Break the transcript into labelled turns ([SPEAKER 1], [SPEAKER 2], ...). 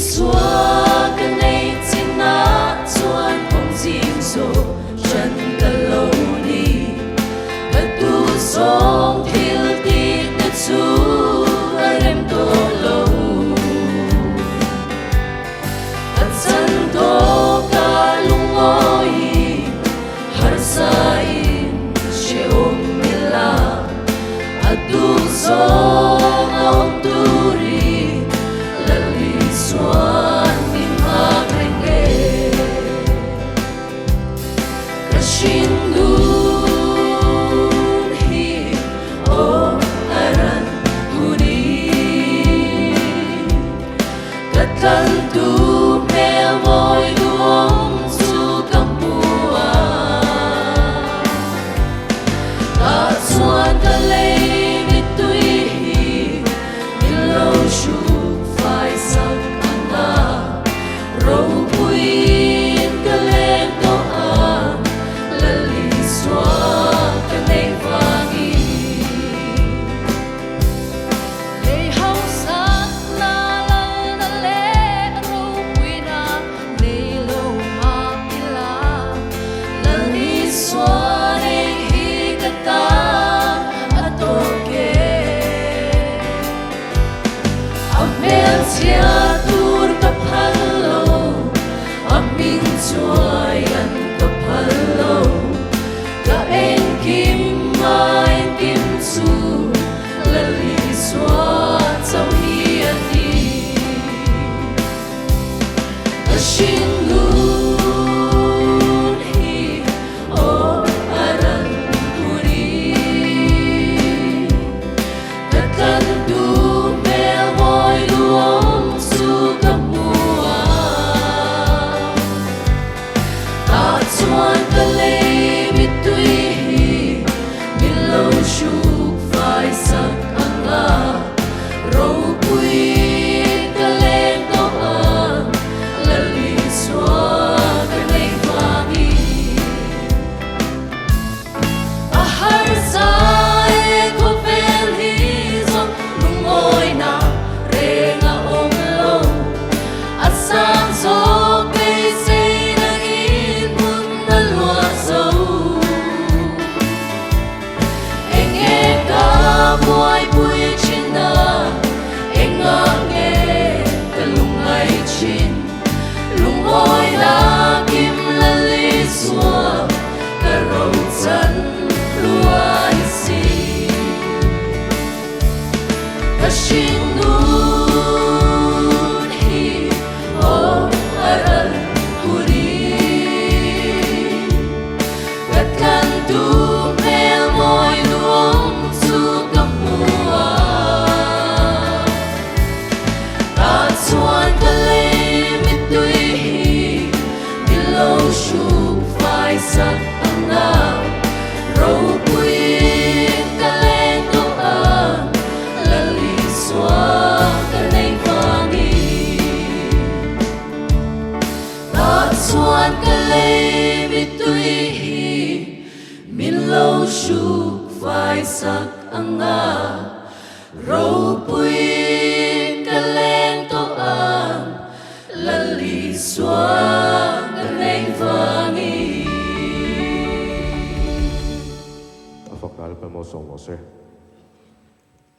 [SPEAKER 1] xóa cái này trên ná chuan phong diêm dồ chân cả lâu đi và tu sông thiêu tít đất su em tô lâu at san to cả lung ngồi har sain she om mila at tu sông ông turi lali suan min magrenge kashin dun hi o aran huni katan tu mel moi duong su kampua ta suan ta lei mit tui hi ilo shu phai sak anga ro puin ka len to a lali swa ka nei vangi lei hau sak na la na le ro puina nei lo ma pila lali swa nei hi ka ta atoke amel sia tur kapalo aming joy an kapalo ka en kim su lali swa chau hi ati ashin gun hi o aran puri katan tu mel moi luong su kapua ta chuan ka lei mit tui hi min lo shuk vai sak anga ro pui ka len to a lali swa ka nei vangi a har sai ko vel hi zo lungoi na renga om lo a sang zo pe sei na in mun na lua zo eng e ka muai pui chin na eng a nge ka lungai chin lungoi na kim lali swa ka ro chan lua hi si kashin dun hi o aran puri katan tu mel moi luong su kapua ta chuan ka lei mit tui hi min lo shuk vai sak anga ro pui ka len to a lali swa ka nei vangi ta chuan ka lei mit tui hi min lo shuk vai sak anga ro pui ka len to a lali swa ka nei vangi
[SPEAKER 2] Avocado para o moço almoço.